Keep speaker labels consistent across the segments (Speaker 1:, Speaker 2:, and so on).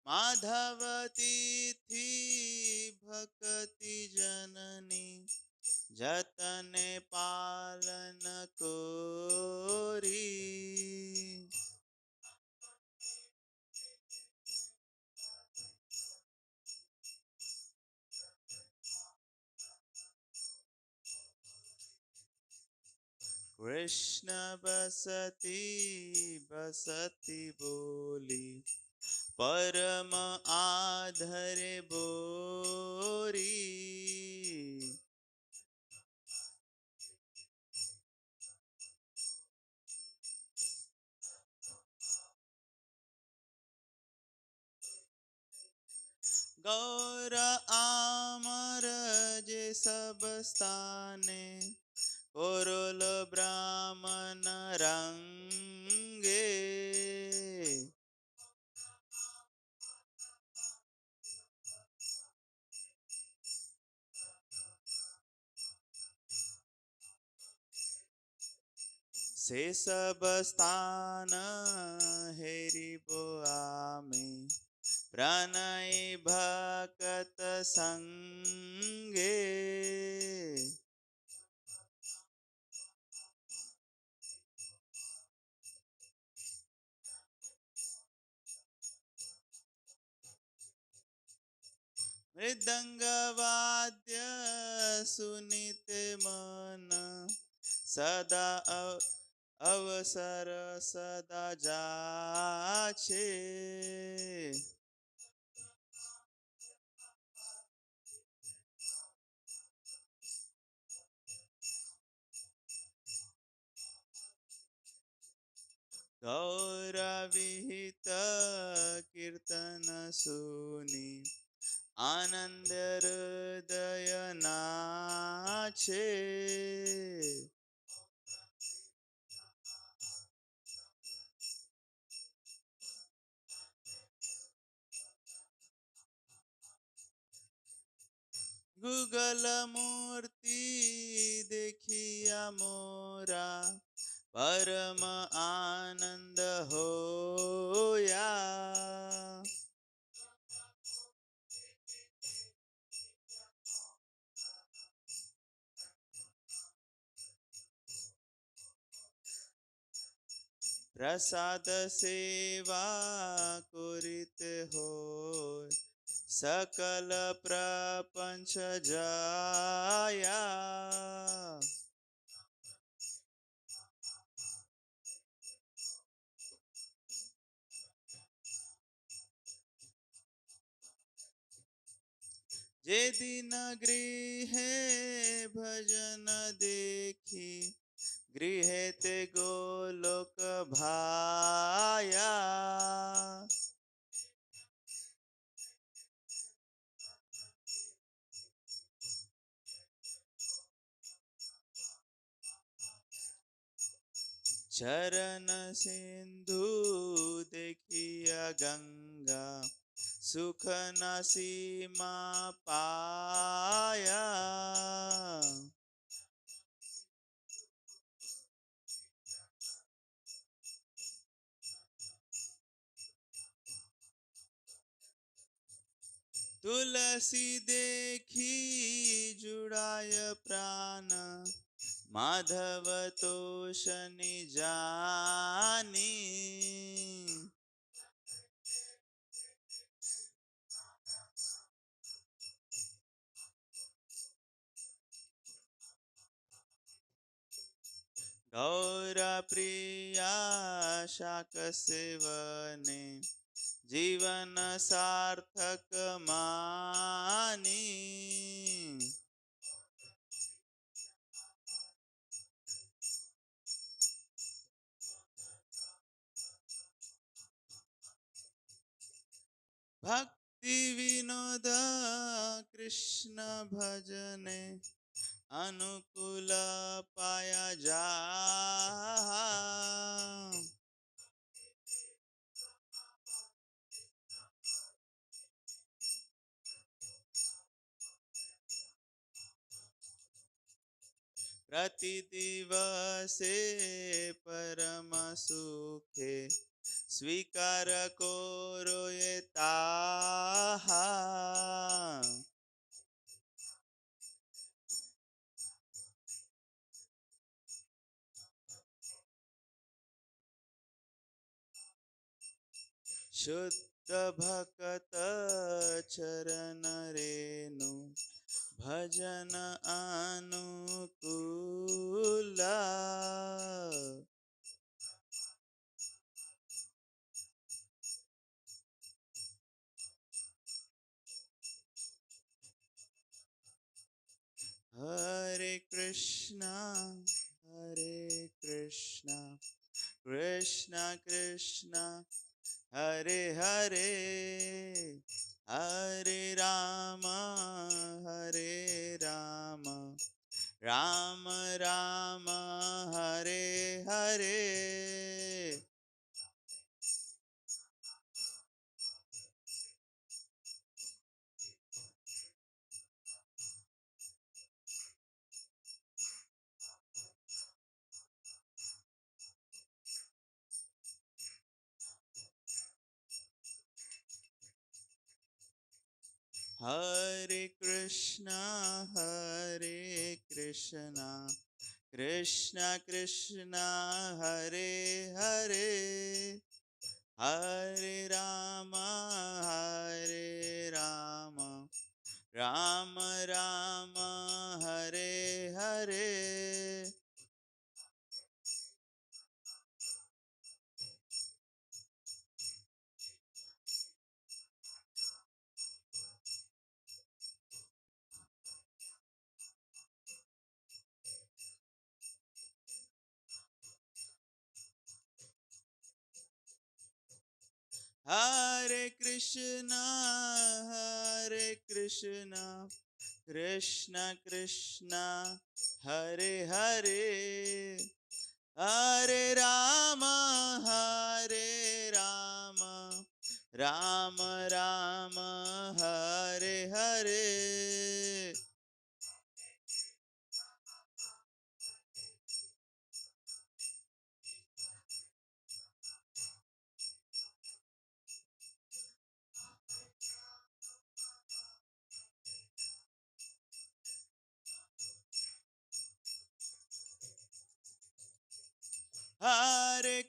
Speaker 1: माधवती थी भक्ति जननी जतने पालन कोरी। कृष्ण बसती बसती बोली परम आधर बोरी। गौर आमर जे सब स्थाने कोरोल ब्राह्मण रंगे। से सब स्थान हेरि बोआमे प्रणय भक्त संगे। मृदंग वाद्य सुनित मन सदा अवसर सदा जाछे। गौर विहित कीर्तन सुनी आनंद हृदय नाचे। गूगल मूर्ति देखिया मोरा परम आनंद होया। प्रसाद सेवा कुरित होय सकल प्रपंच जाया। जे दिन गृहे भजन देखी गृहे ते गोलोक भाया। चरण सिंधु देखिया गंगा सुख न सीमा पाया। तुलसी देखी जुड़ाय प्राण माधव तोषणी जानी। गौर प्रिया शाक सेवने जीवन सार्थक मानी। भक्ति विनोद कृष्ण भजने अनुकूल पाया जा। प्रति दिवसे परम सुखे स्वीकार करो ये ताहा शुद्ध भक्त चरण रेणु भजन अनुकूला Hare Krishna Krishna Krishna Hare Hare Hare Rama Rama Rama Hare Hare Hare Krishna Krishna Krishna Hare Hare Hare Rama Rama Rama Hare Hare Hare Krishna Krishna Krishna Hare Hare Hare Rama Rama Rama Hare Hare Hare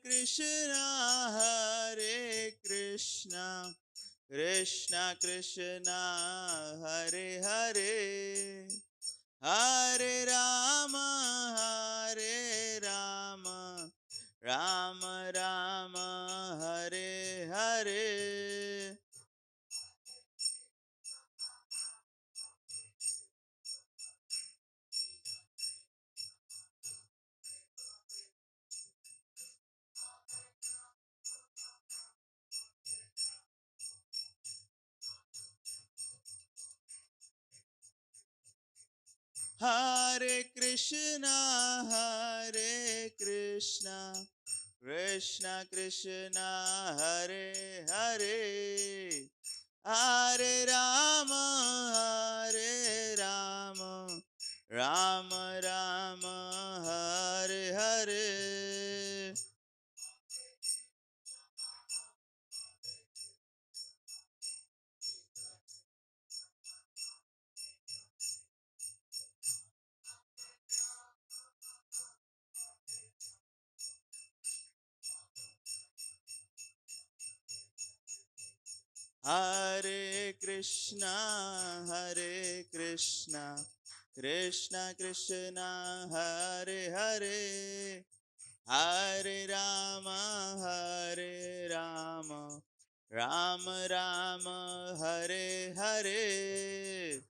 Speaker 1: Krishna Krishna Krishna Hare Hare Hare Rama Rama Rama Hare Hare Hare Krishna Krishna Krishna Hare Hare Hare Rama Rama Rama Hare Hare Hare Krishna Krishna Krishna Hare Hare Hare Rama Rama Rama Hare Hare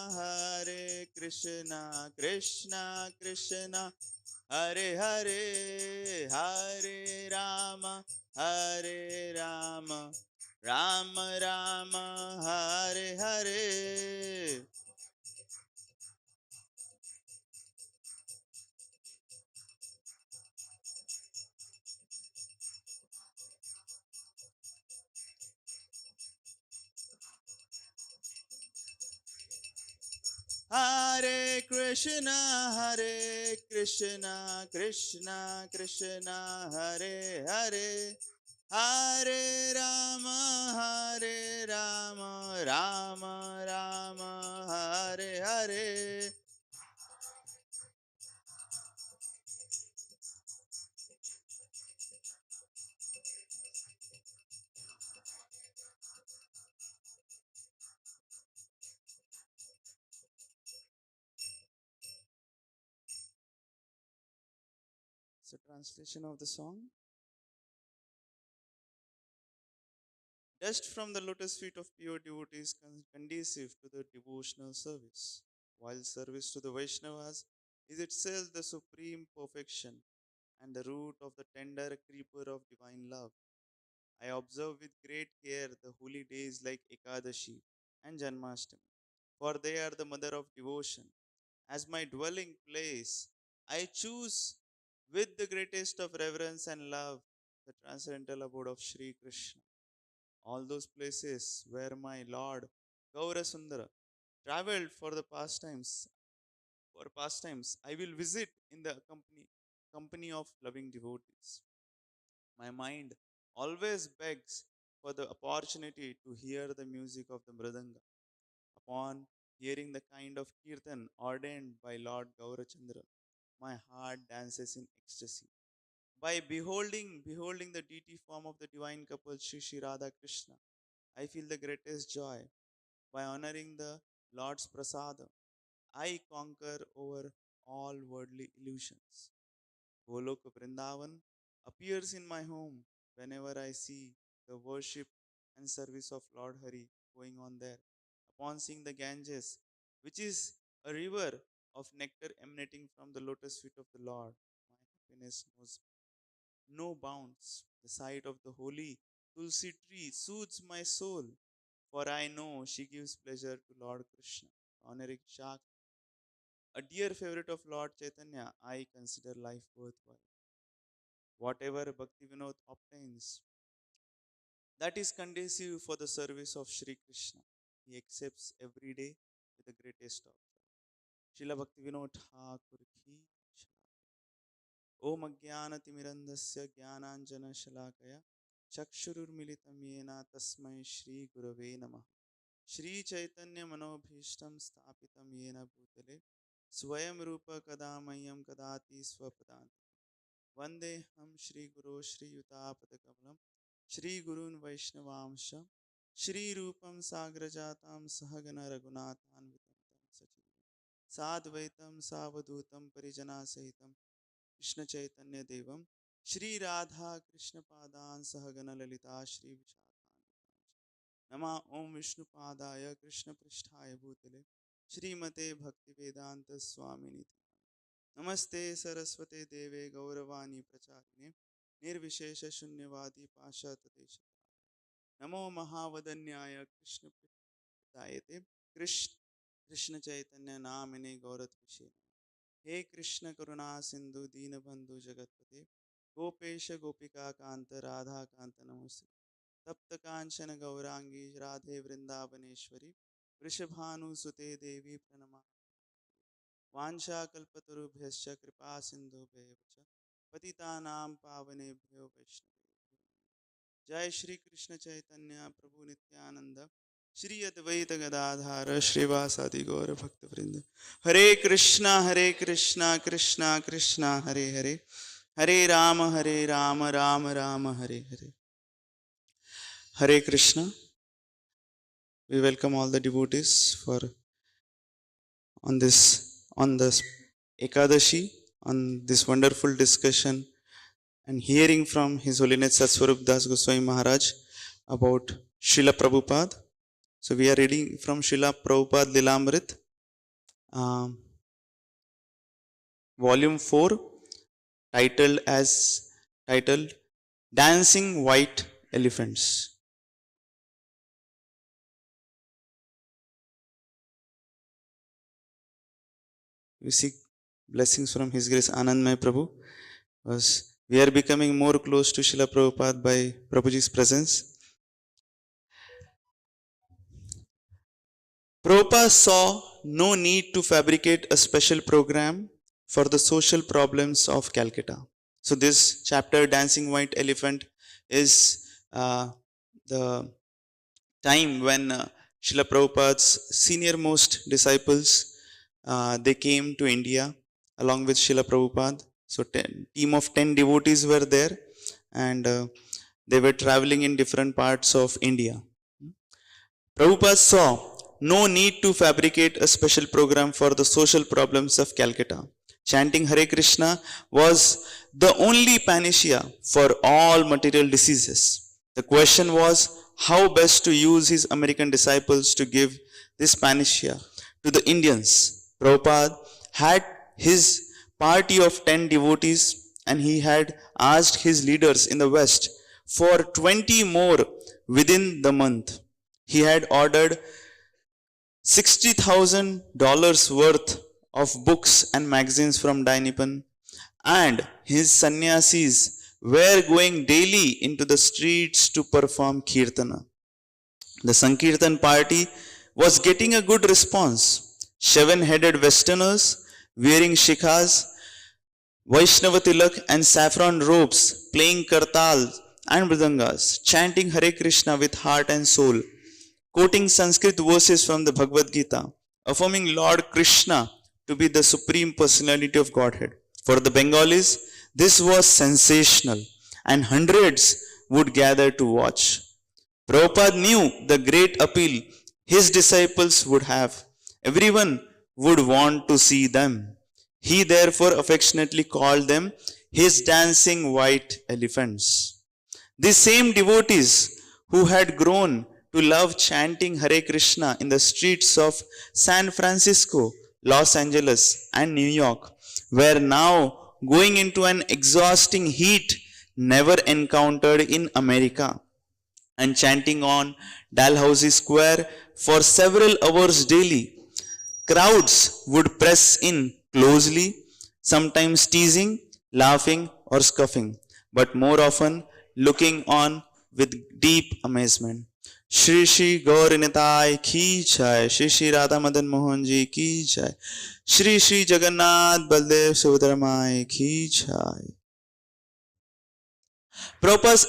Speaker 1: Hare Krishna Krishna Krishna Hare Hare Hare Rama Rama Rama Hare Hare Hare Krishna, Krishna Krishna, Hare Hare, Hare Rama, Rama Rama, Hare Hare. So, translation of the song. Dust from the lotus feet of pure devotees conducive to the devotional service, while service to the Vaishnavas is itself the supreme perfection and the root of the tender creeper of divine love. I observe with great care the holy days like Ekadashi and Janmashtami, for they are the mother of devotion. As my dwelling place, I choose with the greatest of reverence and love the transcendental abode of Sri Krishna. All those places where my Lord Gaurasundara traveled for pastimes, I will visit in the company of loving devotees. My mind always begs for the opportunity to hear the music of the mridanga. Upon hearing the kind of kirtan ordained by Lord Gaurachandra, my heart dances in ecstasy. By beholding the deity form of the divine couple Shri Radha Krishna, I feel the greatest joy. By honoring the Lord's Prasada, I conquer over all worldly illusions. Golok Vrindavan appears in my home whenever I see the worship and service of Lord Hari going on there. Upon seeing the Ganges, which is a river of nectar emanating from the lotus feet of the Lord, my happiness knows no bounds. The sight of the holy Tulsi tree soothes my soul, for I know she gives pleasure to Lord Krishna. Honoring Shak, a dear favorite of Lord Chaitanya, I consider life worthwhile. Whatever Bhakti Vinod obtains, that is conducive for the service of Sri Krishna. He accepts every day with the greatest of joy. Srila Bhakti Vinod Thakur ki Jai. Om Ajnanatimirandasya Jnananjana Shalakaya Chakshururmilitam Yena Tasmai Shri Gurave Namah. Shri Chaitanya Manobhishtam Sthapitam Yena Bhutale Swayam Rupa Kadamayam Kadati Swapadanti Vande Ham Shri Guru Shri Yutapadakamalam Shri Gurun Vaishnavamsha Shri Rupam Sagrajatam Sahagana Raghunathan Vitam Sachivam Sadvaitam Savadutam Parijana Sahitam Krishna Chaitanya Devam Shri Radha Krishna Padan Sahagana Lalita Shri Vishakhan Nama Om Vishnu Padaya Krishna Pristhaya Bhutale Shrimate Bhakti Vedanta Swamini Namaste Saraswate Deve Gauravani Pracharine Nirvishesha Shunyavadi Pashatadesha Namo Mahavadanyaya Krishna Dayate Krishna Krishna Chaitanya Namine Gaurat Vishe He Krishna Karuna Sindhu Deenabandhu Jagatpate Gopesha Gopika Kanta Radha Kanta Namaste Tapta Kanchana Gaurangi Radhe Vrindavaneshwari Vrishabhanu Sute Devi Pranama वाञ्छाकल्पतरुभ्यश्च कृपा सिन्धुभ्येव च पतितानां पावनेभ्यो वैष्णवेभ्यो जय श्री कृष्ण चैतन्य प्रभु नित्यानंद श्री अद्वैत गदाधार श्रीवासादि गौर भक्तवृंद हरे Krishna Krishna Krishna Hare Hare Hare Ram Ram Ram Hare Hare Hare Krishna. We welcome all the devotees for on this Ekadashi, on this wonderful discussion and hearing from His Holiness Satsvarup Das Goswami Maharaj about Srila Prabhupada. So we are reading from Srila Prabhupada Lilamrit, um, volume 4, titled Dancing White Elephants. We seek blessings from His Grace Anandmay Prabhu, because we are becoming more close to Srila Prabhupada by Prabhuji's presence. Prabhupada saw no need to fabricate a special program for the social problems of Calcutta. So this chapter, Dancing White Elephant, is the time when Srila Prabhupada's senior most disciples, they came to India along with Srila Prabhupada. So team of 10 devotees were there, and they were traveling in different parts of India. Prabhupada saw no need to fabricate a special program for the social problems of Calcutta. Chanting Hare Krishna was the only panacea for all material diseases. The question was how best to use his American disciples to give this panacea to the Indians. Prabhupada had his party of 10 devotees, and he had asked his leaders in the West for 20 more within the month. He had ordered $60,000 worth of books and magazines from Dainipan, and his sannyasis were going daily into the streets to perform kirtana. The Sankirtan party was getting a good response. 7-headed westerners wearing shikhas, Vaishnava tilak and saffron robes, playing kartal and mridangas, chanting Hare Krishna with heart and soul, quoting Sanskrit verses from the Bhagavad Gita, affirming Lord Krishna to be the Supreme Personality of Godhead. For the Bengalis, this was sensational, and hundreds would gather to watch. Prabhupada knew the great appeal his disciples would have. Everyone would want to see them. He therefore affectionately called them his dancing white elephants. These same devotees who had grown to love chanting Hare Krishna in the streets of San Francisco, Los Angeles, and New York were now going into an exhausting heat never encountered in America, and chanting on Dalhousie Square for several hours daily. Crowds would press in closely, sometimes teasing, laughing, or scoffing, but more often looking on with deep amazement. Shri Shri Gaur Nitai ki jai, Shri Shri Radha Madan Mohan ji ki jai, Shri Shri Jagannath Baldev Subhadramai ki jai. Prabhupada's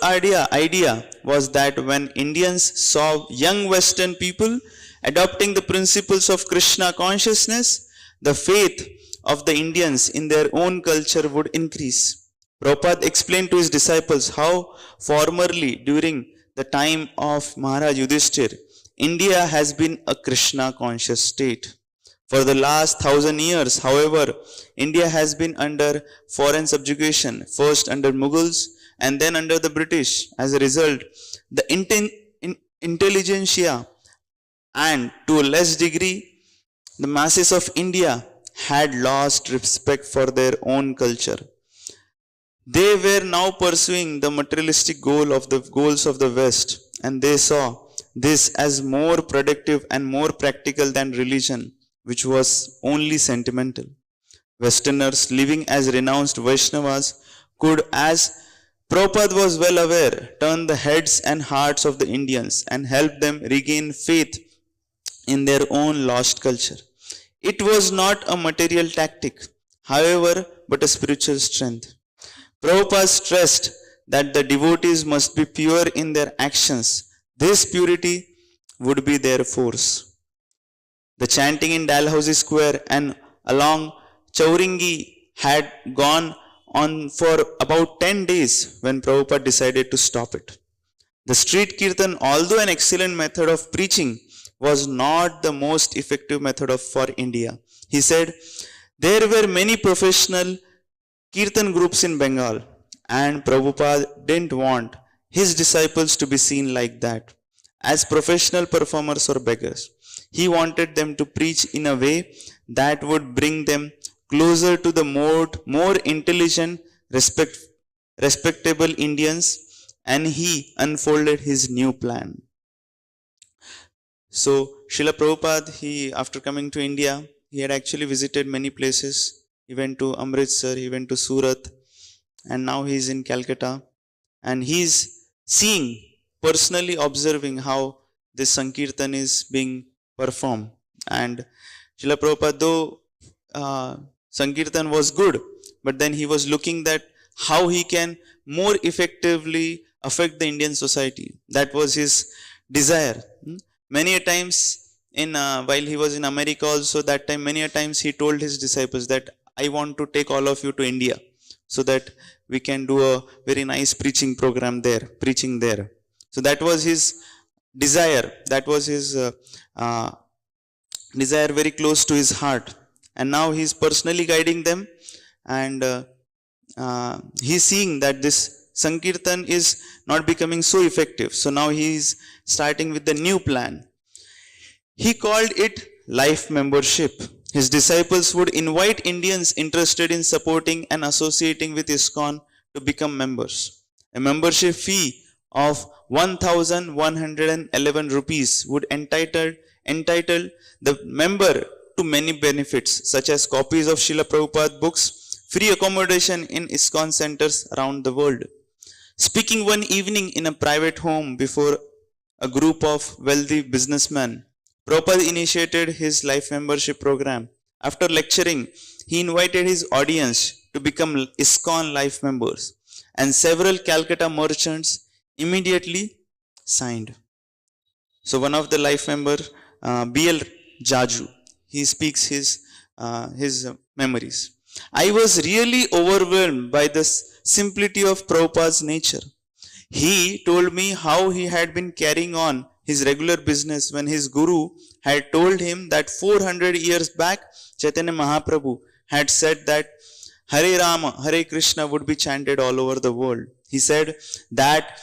Speaker 1: idea was that when Indians saw young Western people adopting the principles of Krishna consciousness, the faith of the Indians in their own culture would increase. Prabhupada explained to his disciples how formerly during the time of Maharaj Yudhishthir, India has been a Krishna conscious state. For the last 1,000 years, however, India has been under foreign subjugation, first under Mughals and then under the British. As a result, the intelligentsia and to a less degree, the masses of India had lost respect for their own culture. They were now pursuing the materialistic goals of the West, and they saw this as more productive and more practical than religion, which was only sentimental. Westerners living as renounced Vaishnavas could, as Prabhupada was well aware, turn the heads and hearts of the Indians and help them regain faith in their own lost culture. It was not a material tactic, however, but a spiritual strength. Prabhupada stressed that the devotees must be pure in their actions. This purity would be their force. The chanting in Dalhousie Square and along Chauringi had gone on for about 10 days when Prabhupada decided to stop it. The street kirtan, although an excellent method of preaching, was not the most effective method for India. He said, there were many professional kirtan groups in Bengal, and Prabhupada didn't want his disciples to be seen like that, as professional performers or beggars. He wanted them to preach in a way that would bring them closer to the more intelligent, respectable Indians, and he unfolded his new plan. So, Srila Prabhupada, after coming to India, he had actually visited many places. He went to Amritsar, he went to Surat, and now he is in Calcutta. And he is seeing, personally observing how this Sankirtan is being performed. And Srila Prabhupada, though Sankirtan was good, but then he was looking that how he can more effectively affect the Indian society. That was his desire. Many a times in while he was in America also, that time many a times he told his disciples that I want to take all of you to India so that we can do a very nice preaching program there, preaching there. So that was his desire. That was his uh, desire very close to his heart. And now he is personally guiding them, and he's seeing that this Sankirtan is not becoming so effective. So now he is starting with the new plan. He called it life membership. His disciples would invite Indians interested in supporting and associating with ISKCON to become members. A membership fee of 1111 rupees would entitle the member to many benefits, such as copies of Srila Prabhupada books, free accommodation in ISKCON centers around the world. Speaking one evening in a private home before a group of wealthy businessmen, Prabhupada initiated his life membership program. After lecturing, he invited his audience to become ISKCON life members, and several Calcutta merchants immediately signed. So one of the life member, B.L. Jaju, he speaks his memories. I was really overwhelmed by the simplicity of Prabhupada's nature. He told me how he had been carrying on his regular business when his guru had told him that 400 years back, Chaitanya Mahaprabhu had said that Hare Rama, Hare Krishna would be chanted all over the world. He said that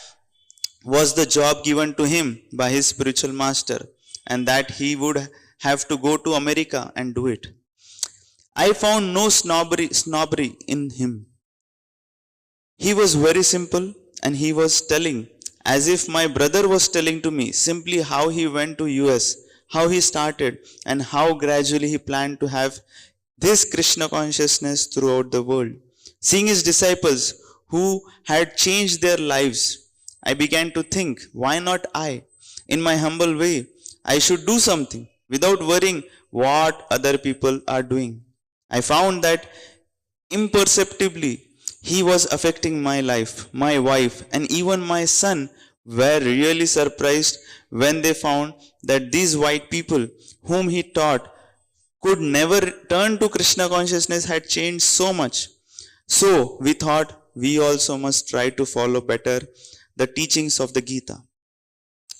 Speaker 1: was the job given to him by his spiritual master, and that he would have to go to America and do it. I found no snobbery in him. He was very simple, and he was telling, as if my brother was telling to me, simply how he went to US, how he started, and how gradually he planned to have this Krishna consciousness throughout the world. Seeing his disciples who had changed their lives, I began to think, why not I? In my humble way, I should do something without worrying what other people are doing. I found that imperceptibly he was affecting my life, my wife, and even my son were really surprised when they found that these white people whom he taught could never turn to Krishna consciousness had changed so much. So we thought we also must try to follow better the teachings of the Gita.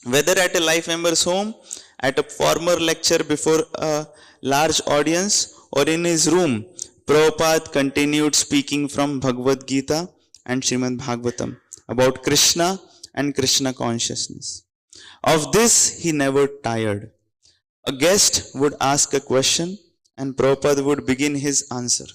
Speaker 1: Whether at a life member's home, at a formal lecture before a large audience, or in his room, Prabhupada continued speaking from Bhagavad Gita and Srimad Bhagavatam about Krishna and Krishna consciousness. Of this he never tired. A guest would ask a question and Prabhupada would begin his answer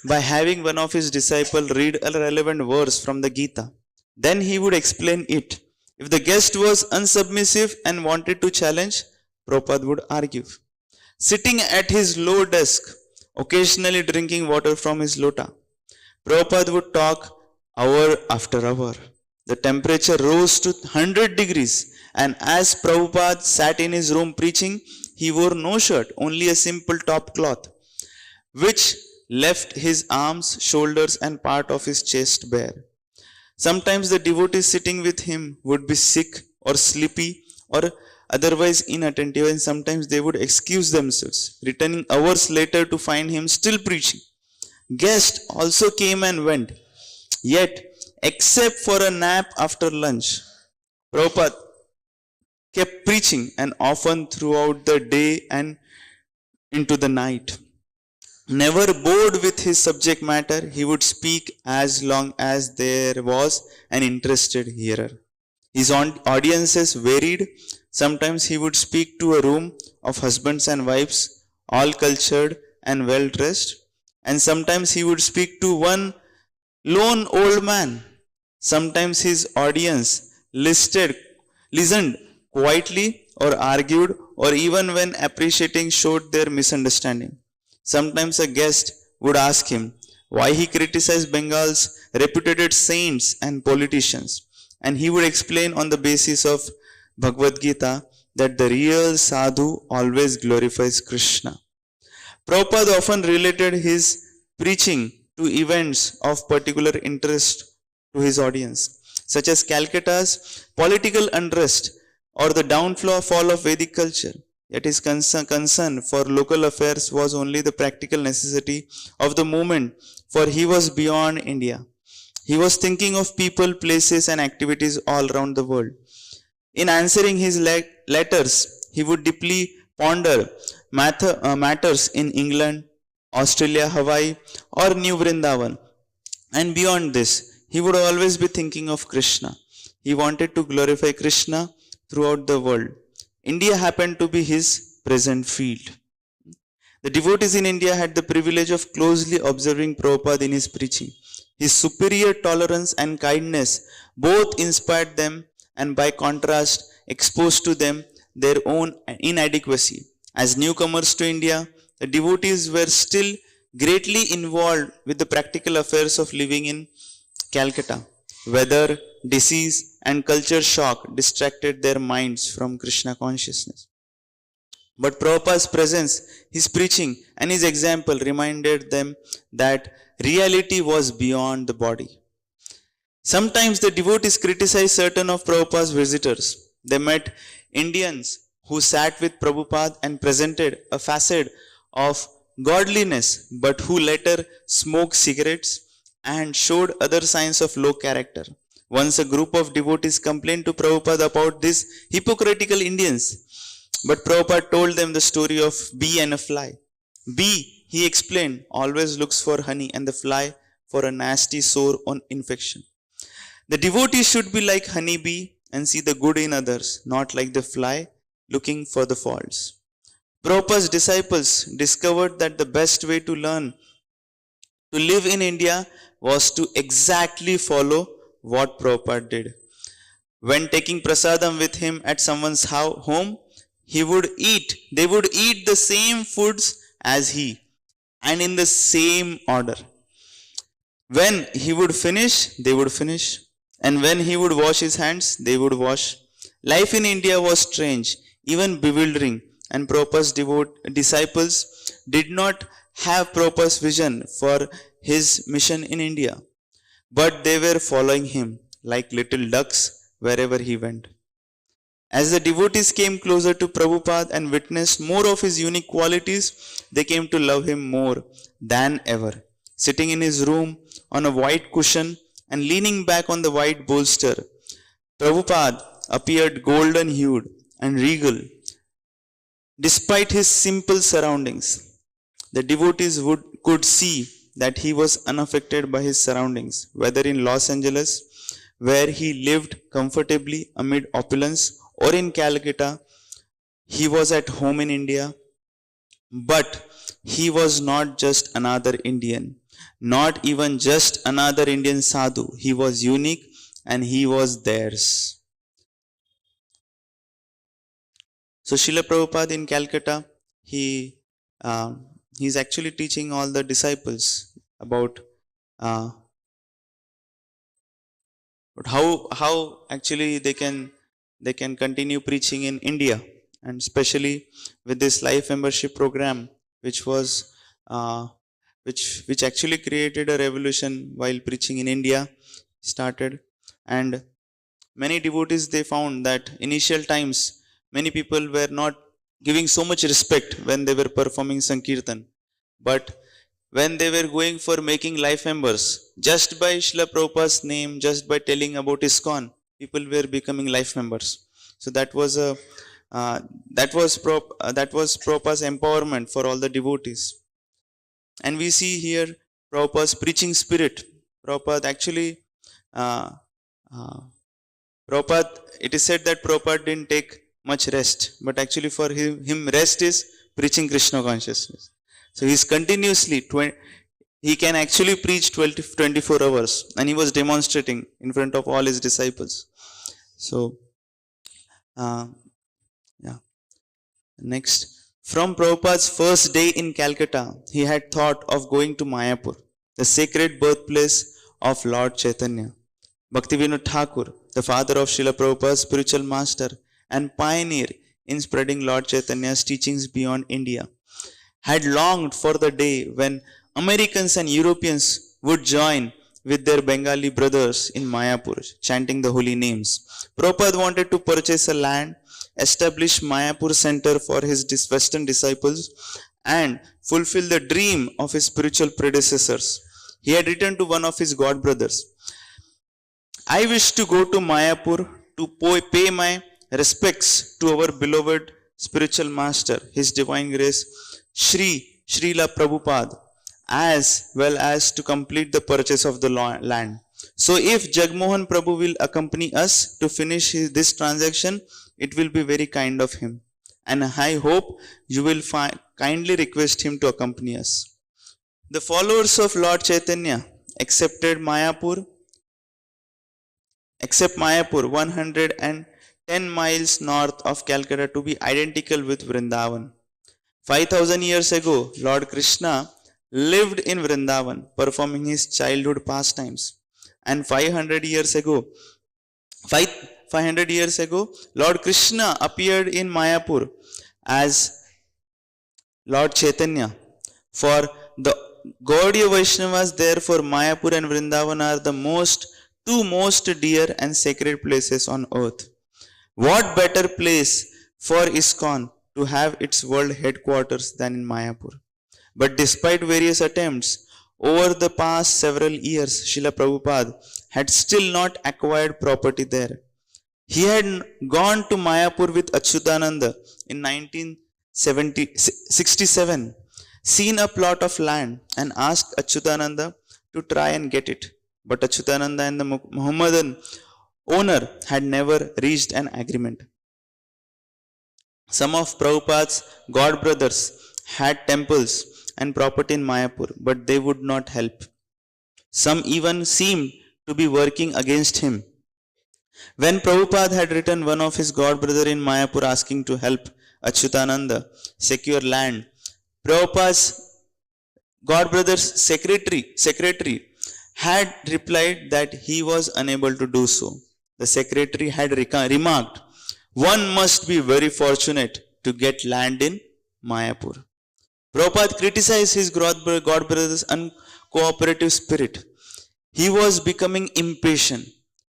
Speaker 1: by having one of his disciples read a relevant verse from the Gita. Then he would explain it. If the guest was unsubmissive and wanted to challenge, Prabhupada would argue. Sitting at his low desk, occasionally drinking water from his lota, Prabhupada would talk hour after hour. The temperature rose to 100 degrees, and as Prabhupada sat in his room preaching, he wore no shirt, only a simple top cloth, which left his arms, shoulders, and part of his chest bare. Sometimes the devotees sitting with him would be sick or sleepy or otherwise inattentive, and sometimes they would excuse themselves, returning hours later to find him still preaching. Guests also came and went, yet, except for a nap after lunch, Prabhupada kept preaching, and often throughout the day and into the night. Never bored with his subject matter, he would speak as long as there was an interested hearer. His audiences varied. Sometimes he would speak to a room of husbands and wives, all cultured and well dressed, and sometimes he would speak to one lone old man. Sometimes his audience listened quietly or argued, or even when appreciating showed their misunderstanding. Sometimes a guest would ask him why he criticized Bengal's reputed saints and politicians, and he would explain on the basis of Bhagavad Gita that the real sadhu always glorifies Krishna. Prabhupada often related his preaching to events of particular interest to his audience, such as Calcutta's political unrest or the downfall of Vedic culture. Yet his concern for local affairs was only the practical necessity of the moment, for he was beyond India. He was thinking of people, places, and activities all around the world. In answering his letters, he would deeply ponder matters in England, Australia, Hawaii, or New Vrindavan. And beyond this, he would always be thinking of Krishna. He wanted to glorify Krishna throughout the world. India happened to be his present field. The devotees in India had the privilege of closely observing Prabhupada in his preaching. His superior tolerance and kindness both inspired them and by contrast exposed to them their own inadequacy. As newcomers to India, the devotees were still greatly involved with the practical affairs of living in Calcutta. Weather, disease, and culture shock distracted their minds from Krishna consciousness. But Prabhupada's presence, his preaching, and his example reminded them that reality was beyond the body. Sometimes the devotees criticized certain of Prabhupada's visitors. They met Indians who sat with Prabhupada and presented a facade of godliness, but who later smoked cigarettes and showed other signs of low character. Once a group of devotees complained to Prabhupada about these hypocritical Indians, but Prabhupada told them the story of bee and a fly. Bee, he explained, always looks for honey, and the fly for a nasty sore or infection. The devotee should be like honeybee and see the good in others, not like the fly looking for the faults. Prabhupada's disciples discovered that the best way to learn to live in India was to exactly follow what Prabhupada did. When taking prasadam with him at someone's home, they would eat the same foods as he, and in the same order. When he would finish, they would finish. And when he would wash his hands, they would wash. Life in India was strange, even bewildering, and Prabhupada's disciples did not have Prabhupada's vision for his mission in India, but they were following him like little ducks wherever he went. As the devotees came closer to Prabhupada and witnessed more of his unique qualities, they came to love him more than ever. Sitting in his room on a white cushion and leaning back on the white bolster, Prabhupada appeared golden hued and regal. Despite his simple surroundings, the devotees could see that he was unaffected by his surroundings, whether in Los Angeles, where he lived comfortably amid opulence, or in Calcutta, he was at home in India. But he was not just another Indian, not even just another Indian sadhu. He was unique and he was theirs. So Srila Prabhupada in Calcutta, he's actually teaching all the disciples about how actually they can continue preaching in India, and especially with this life membership program, which was which actually created a revolution while preaching in India started. And many devotees, they found that initial times many people were not giving so much respect when they were performing Sankirtan, but when they were going for making life members, just by Srila Prabhupada's name, just by telling about ISKCON, people were becoming life members. So that was Prabhupada's empowerment for all the devotees. And we see here Prabhupada's preaching spirit. Prabhupada actually, it is said that Prabhupada didn't take much rest, but actually for him rest is preaching Krishna consciousness. So he's continuously, he can actually preach 24 hours, and he was demonstrating in front of all his disciples. So, next. From Prabhupada's first day in Calcutta, he had thought of going to Mayapur, the sacred birthplace of Lord Chaitanya. Bhaktivinoda Thakur, the father of Srila Prabhupada's spiritual master and pioneer in spreading Lord Chaitanya's teachings beyond India, had longed for the day when Americans and Europeans would join with their Bengali brothers in Mayapur, chanting the holy names. Prabhupada wanted to purchase a land, establish Mayapur center for his Western disciples, and fulfill the dream of his spiritual predecessors. He had written to one of his god brothers, I wish to go to Mayapur to pay my respects to our beloved spiritual master, His Divine Grace, Srila Prabhupada, as well as to complete the purchase of the land. So if Jagmohan Prabhu will accompany us to finish this transaction, it will be very kind of him. And I hope you will kindly request him to accompany us. The followers of Lord Chaitanya except Mayapur 110 miles north of Calcutta to be identical with Vrindavan. 5000 years ago, Lord Krishna lived in Vrindavan, performing his childhood pastimes. And 500 years ago, Lord Krishna appeared in Mayapur as Lord Chaitanya. For the Gaudiya Vaishnavas, therefore, Mayapur and Vrindavan are the two most dear and sacred places on earth. What better place for ISKCON to have its world headquarters than in Mayapur? But despite various attempts, over the past several years, Srila Prabhupada had still not acquired property there. He had gone to Mayapur with Achyutananda in 1967, seen a plot of land and asked Achyutananda to try and get it. But Achyutananda and the Muhammadan owner had never reached an agreement. Some of Prabhupada's god brothers had temples and property in Mayapur, but they would not help. Some even seemed to be working against him. When Prabhupada had written one of his god brother in Mayapur asking to help Achyutananda secure land, Prabhupada's god brother's secretary had replied that he was unable to do so. The secretary had remarked, one must be very fortunate to get land in Mayapur. Prabhupada criticized his god brother's uncooperative spirit. He was becoming impatient.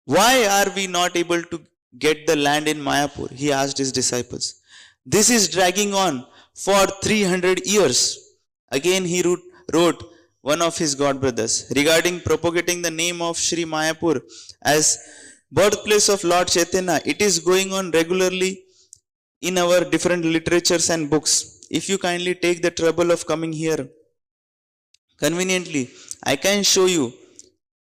Speaker 1: Why are we not able to get the land in Mayapur? He asked his disciples. This is dragging on for 300 years. Again he wrote one of his god brothers regarding propagating the name of Sri Mayapur as birthplace of Lord Chaitanya. It is going on regularly in our different literatures and books. If you kindly take the trouble of coming here conveniently, I can show you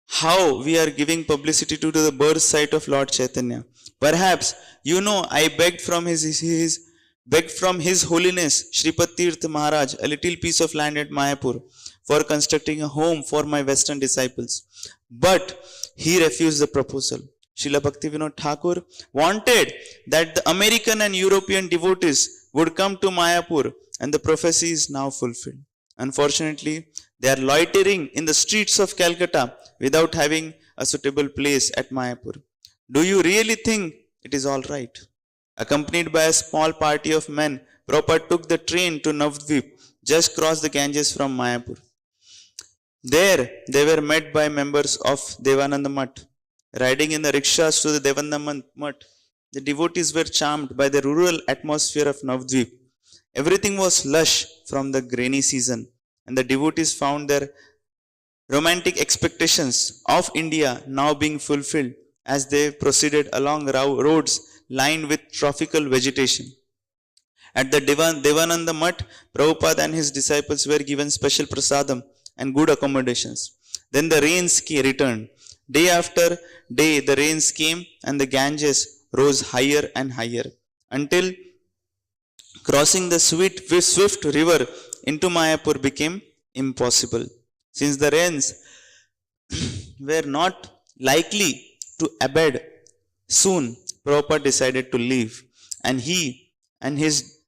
Speaker 1: how we are giving publicity to the birth site of Lord Chaitanya. Perhaps you know I begged from His Holiness Shripad Tirth Maharaj a little piece of land at Mayapur for constructing a home for my Western disciples. But he refused the proposal. Srila Bhaktivinoda Thakur wanted that the American and European devotees would come to Mayapur, and the prophecy is now fulfilled. Unfortunately, they are loitering in the streets of Calcutta without having a suitable place at Mayapur. Do you really think it is all right? Accompanied by a small party of men, Prabhupada took the train to Navadvip, just crossed the Ganges from Mayapur. There, they were met by members of Devananda Mutt. Riding in the rickshaws to the Devananda Mutt, the devotees were charmed by the rural atmosphere of Navadvip. Everything was lush from the rainy season, and the devotees found their romantic expectations of India now being fulfilled as they proceeded along roads lined with tropical vegetation. At the Devananda Mutt, Prabhupada and his disciples were given special prasadam and good accommodations. Then the rains returned. Day after day, the rains came and the Ganges rose higher and higher until crossing the swift river into Mayapur became impossible. Since the rains were not likely to abate soon, Prabhupada decided to leave, and he and his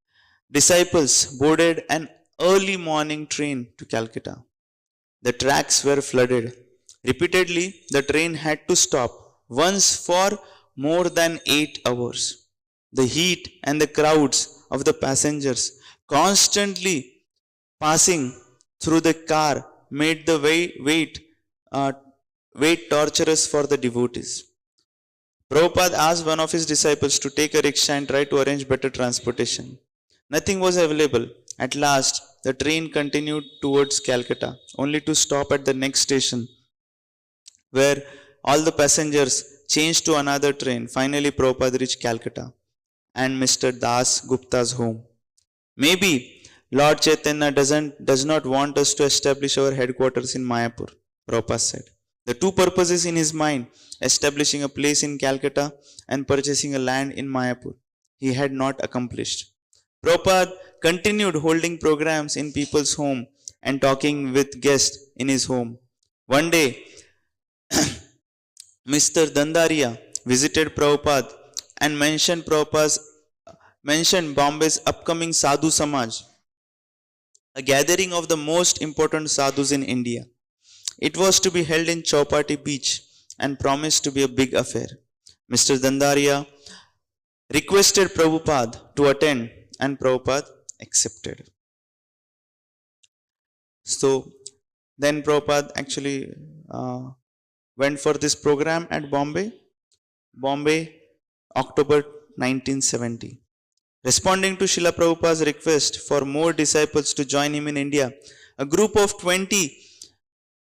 Speaker 1: disciples boarded an early morning train to Calcutta. The tracks were flooded. Repeatedly, the train had to stop, once for more than 8 hours. The heat and the crowds of the passengers constantly passing through the car made the uh, wait torturous for the devotees. Prabhupada asked one of his disciples to take a rickshaw and try to arrange better transportation. Nothing was available. At last, the train continued towards Calcutta, only to stop at the next station, where all the passengers changed to another train. Finally, Prabhupada reached Calcutta and Mr. Das Gupta's home. Maybe Lord Chaitanya does not want us to establish our headquarters in Mayapur, Prabhupada said. The two purposes in his mind, establishing a place in Calcutta and purchasing a land in Mayapur, he had not accomplished. Prabhupada continued holding programs in people's home and talking with guests in his home. One day, Mr. Dandaria visited Prabhupada and mentioned Bombay's upcoming Sadhu Samaj, a gathering of the most important sadhus in India. It was to be held in Chowpatty Beach and promised to be a big affair. Mr. Dandaria requested Prabhupada to attend and Prabhupada accepted. So then Prabhupada actually went for this program at Bombay, October 1970. Responding to Srila Prabhupada's request for more disciples to join him in India, a group of 20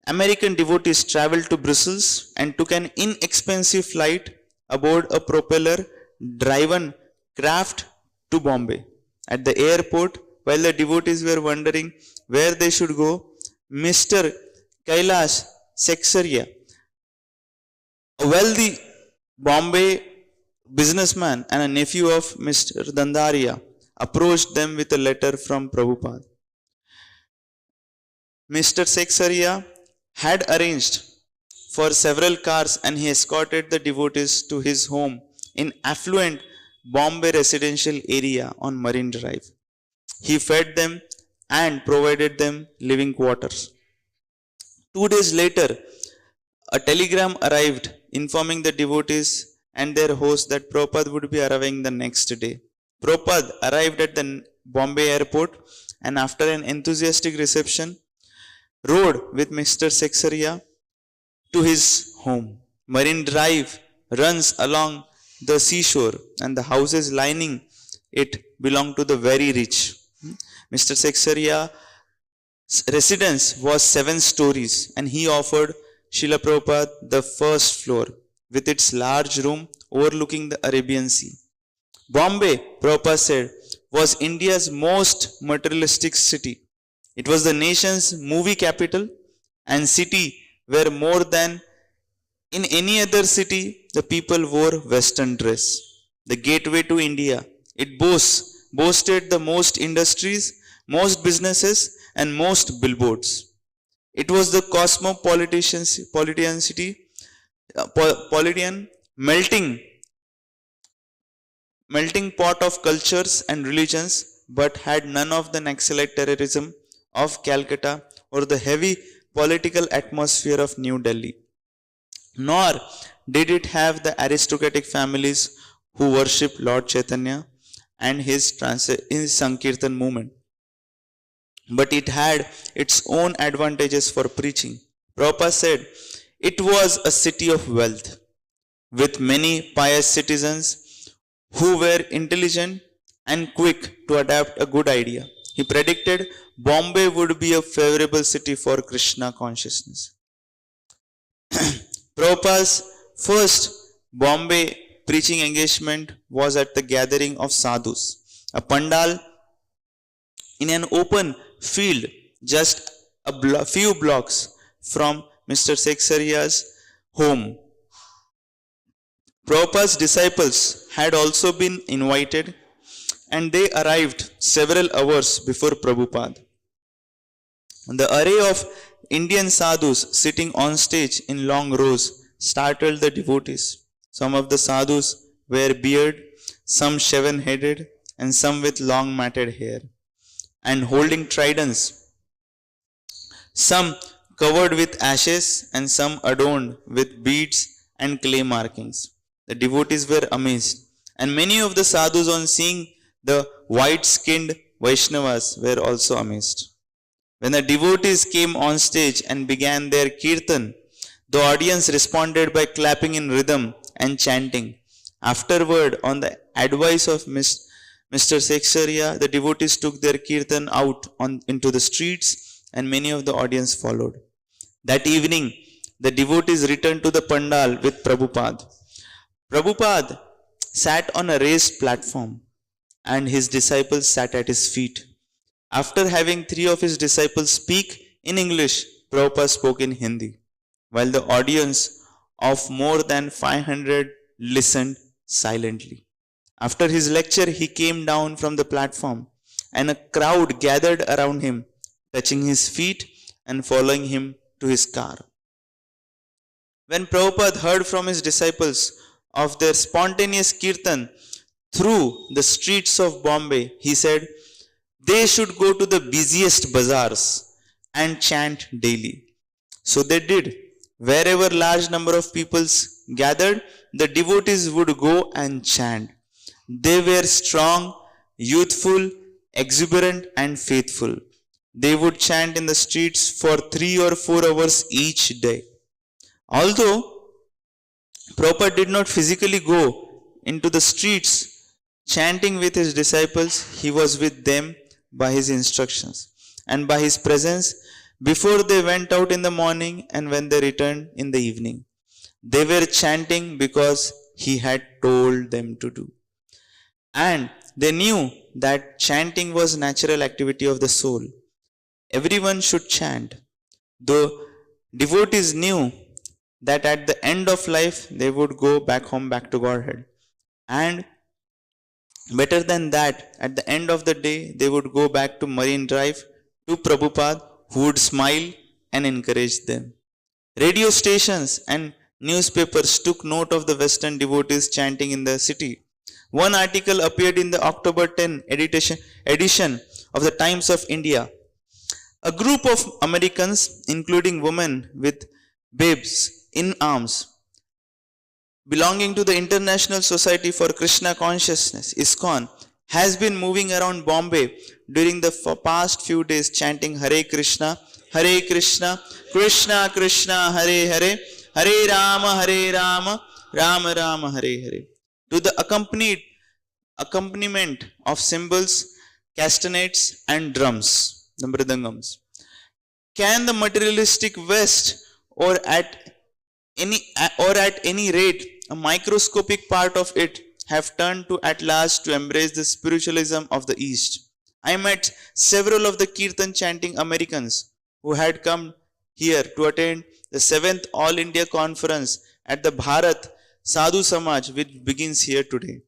Speaker 1: American devotees traveled to Brussels and took an inexpensive flight aboard a propeller-driven craft to Bombay. At the airport, while the devotees were wondering where they should go, Mr. Kailash Seksaria, a wealthy Bombay businessman and a nephew of Mr. Dandaria, approached them with a letter from Prabhupada. Mr. Seksaria had arranged for several cars and he escorted the devotees to his home in affluent Bombay residential area on Marine Drive. He fed them and provided them living quarters. 2 days later, a telegram arrived informing the devotees and their host that Prabhupada would be arriving the next day. Prabhupada arrived at the Bombay airport and after an enthusiastic reception, rode with Mr. Seksaria to his home. Marine Drive runs along the seashore and the houses lining it belong to the very rich. Mr. Seksaria's residence was 7 stories and he offered Srila Prabhupada the first floor with its large room overlooking the Arabian Sea. Bombay, Prabhupada said, was India's most materialistic city. It was the nation's movie capital and city where more than in any other city the people wore western dress. The gateway to India, it boasted the most industries, most businesses and most billboards. It was the cosmopolitan melting pot of cultures and religions, but had none of the Naxalite terrorism of Calcutta or the heavy political atmosphere of New Delhi. Nor did it have the aristocratic families who worshipped Lord Chaitanya and his Sankirtan movement. But it had its own advantages for preaching. Prabhupada said, it was a city of wealth, with many pious citizens who were intelligent and quick to adapt a good idea. He predicted Bombay would be a favorable city for Krishna consciousness. Prabhupada's first Bombay preaching engagement was at the gathering of sadhus, a pandal in an open field just a few blocks from Mr. Seksaria's home. Prabhupada's disciples had also been invited and they arrived several hours before Prabhupada. The array of Indian sadhus sitting on stage in long rows startled the devotees. Some of the sadhus were bearded, some shaven-headed, and some with long matted hair, and holding tridents, some covered with ashes, and some adorned with beads and clay markings. The devotees were amazed And many of the sadhus, on seeing the white-skinned Vaishnavas, were also amazed. When the devotees came on stage and began their kirtan, the audience responded by clapping in rhythm and chanting. Afterward, on the advice of Mr. Seksariya, the devotees took their kirtan out into the streets and many of the audience followed. That evening, the devotees returned to the pandal with Prabhupada. Prabhupada sat on a raised platform and his disciples sat at his feet. After having three of his disciples speak in English, Prabhupada spoke in Hindi, while the audience of more than 500 listened silently. After his lecture, he came down from the platform and a crowd gathered around him, touching his feet and following him to his car. When Prabhupada heard from his disciples of their spontaneous kirtan through the streets of Bombay, he said, they should go to the busiest bazaars and chant daily. So they did. Wherever large number of peoples gathered, the devotees would go and chant. They were strong, youthful, exuberant and faithful. They would chant in the streets for 3 or 4 hours each day. Although Prabhupada did not physically go into the streets chanting with his disciples, he was with them by his instructions and by his presence before they went out in the morning and when they returned in the evening. They were chanting because he had told them to do. And they knew that chanting was natural activity of the soul. Everyone should chant. The devotees knew that at the end of life they would go back home, back to Godhead. And better than that, at the end of the day, they would go back to Marine Drive to Prabhupada, who would smile and encourage them. Radio stations and newspapers took note of the Western devotees chanting in the city. One article appeared in the October 10 edition of the Times of India. A group of Americans, including women with babes in arms, belonging to the International Society for Krishna Consciousness, ISKCON, has been moving around Bombay during the past few days chanting Hare Krishna, Krishna Krishna, Hare Hare, Hare Rama, Rama Rama, Hare Hare. To the accompaniment of cymbals, castanets and drums, the mridangams. Can the materialistic West or at any rate a microscopic part of it have turned to at last to embrace the spiritualism of the East? I met several of the Kirtan chanting Americans who had come here to attend the 7th All India Conference at the Bharat Sadhu Samaj, which begins here today,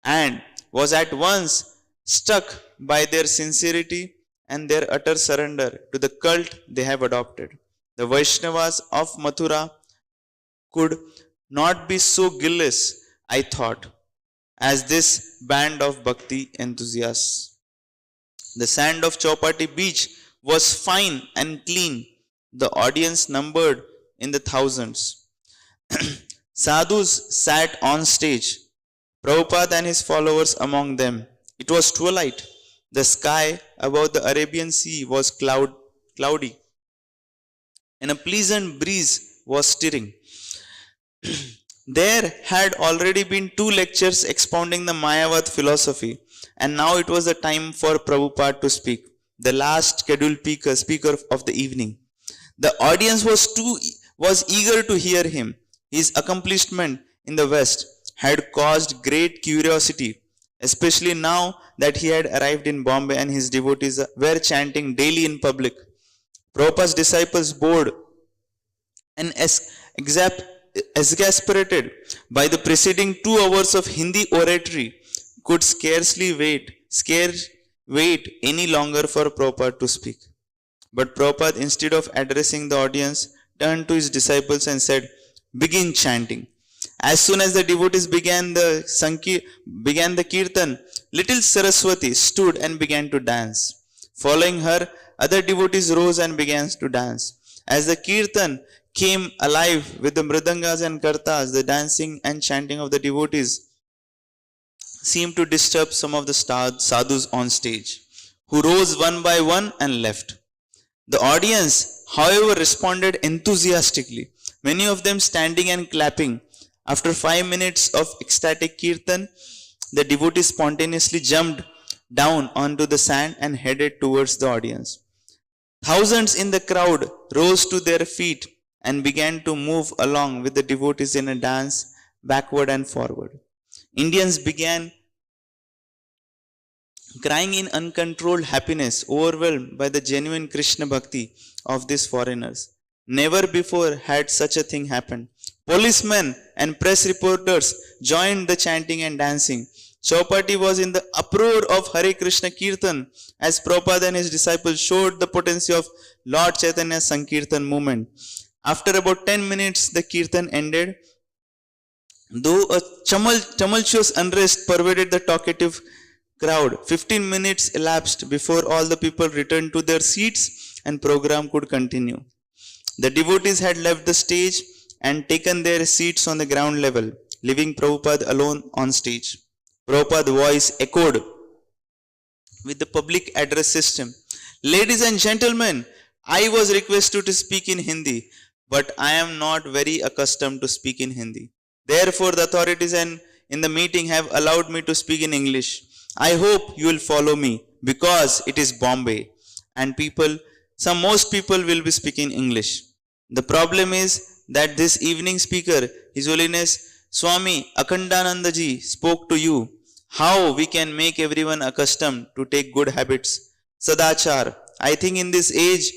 Speaker 1: and was at once struck by their sincerity and their utter surrender to the cult they have adopted. The Vaishnavas of Mathura could not be so guileless, I thought, as this band of bhakti enthusiasts. The sand of Chowpatty beach was fine and clean. The audience numbered in the thousands. Sadhus sat on stage, Prabhupada and his followers among them. It was twilight. The sky above the Arabian Sea was cloudy, and a pleasant breeze was stirring. There had already been 2 lectures expounding the Mayavad philosophy, and now it was the time for Prabhupada to speak, the last scheduled speaker of the evening. The audience was eager to hear him. His accomplishment in the West had caused great curiosity, especially now that he had arrived in Bombay and his devotees were chanting daily in public. Prabhupada's disciples, bored and exasperated by the preceding 2 hours of Hindi oratory, could scarcely wait any longer for Prabhupada to speak. But Prabhupada, instead of addressing the audience, turned to his disciples and said, "Begin chanting." As soon as the devotees began the kirtan, little Saraswati stood and began to dance. Following her, other devotees rose and began to dance. As the kirtan came alive with the mridangas and kartas, the dancing and chanting of the devotees seemed to disturb some of the sadhus on stage, who rose one by one and left. The audience, however, responded enthusiastically, many of them standing and clapping. After 5 minutes of ecstatic kirtan, the devotees spontaneously jumped down onto the sand and headed towards the audience. Thousands in the crowd rose to their feet and began to move along with the devotees in a dance backward and forward. Indians began crying in uncontrolled happiness, overwhelmed by the genuine Krishna bhakti of these foreigners. Never before had such a thing happened. Policemen and press reporters joined the chanting and dancing. Chaupati was in the uproar of Hare Krishna Kirtan as Prabhupada and his disciples showed the potency of Lord Chaitanya's Sankirtan movement. After about 10 minutes, the Kirtan ended. Though a tumultuous unrest pervaded the talkative crowd, 15 minutes elapsed before all the people returned to their seats and program could continue. The devotees had left the stage and taken their seats on the ground level, leaving Prabhupada alone on stage. Prabhupada's voice echoed with the public address system. Ladies and gentlemen, I was requested to speak in Hindi, but I am not very accustomed to speak in Hindi. Therefore, the authorities in the meeting have allowed me to speak in English. I hope you will follow me because it is Bombay and most people will be speaking English. The problem is that this evening speaker, His Holiness Swami Akhandananda ji, spoke to you. How we can make everyone accustomed to take good habits? Sadachar. I think in this age,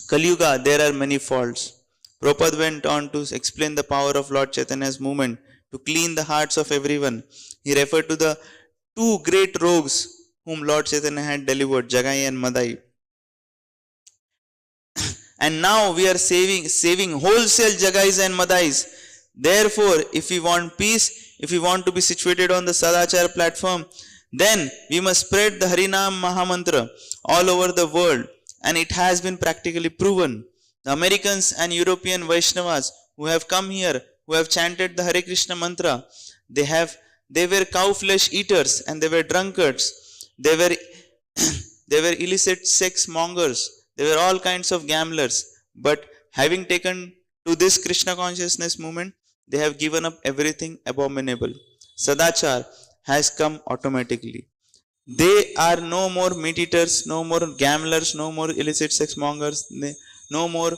Speaker 1: Kali Yuga, there are many faults. Prabhupada went on to explain the power of Lord Chaitanya's movement to clean the hearts of everyone. He referred to the two great rogues whom Lord Chaitanya had delivered, Jagai and Madai. And now we are saving wholesale Jagais and Madais. Therefore, if we want peace, if we want to be situated on the Sadachar platform, then we must spread the Harinam Mahamantra all over the world. And it has been practically proven. The Americans and European Vaishnavas who have come here, who have chanted the Hare Krishna mantra, they were cow flesh eaters and they were drunkards. They were illicit sex mongers. They were all kinds of gamblers. But having taken to this Krishna consciousness movement, they have given up everything abominable. Sadachar has come automatically. They are no more meat eaters, no more gamblers, no more illicit sex mongers, no more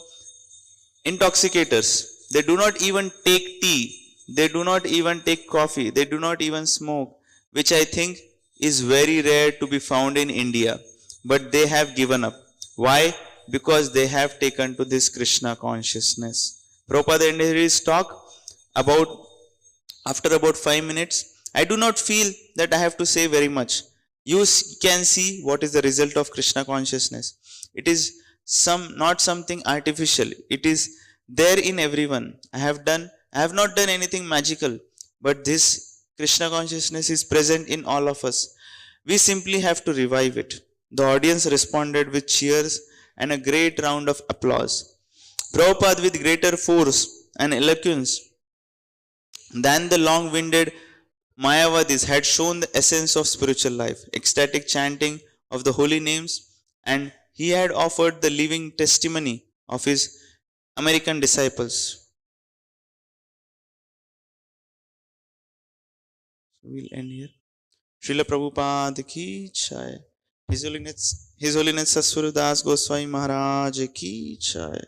Speaker 1: intoxicators. They do not even take tea. They do not even take coffee. They do not even smoke, which I think is very rare to be found in India. But they have given up. Why? Because they have taken to this Krishna consciousness. Prabhupada ended his talk after about 5 minutes. I do not feel that I have to say very much. You can see what is the result of Krishna consciousness. It is not something artificial. It is there in everyone. I have not done anything magical, but this Krishna consciousness is present in all of us. We simply have to revive it. The audience responded with cheers and a great round of applause. Prabhupada, with greater force and eloquence than the long-winded Mayavadis, had shown the essence of spiritual life, ecstatic chanting of the holy names, and he had offered the living testimony of his American disciples. So we'll end here. Srila Prabhupada ki jai. His Holiness Saswara Das Goswami Maharaj ki jai.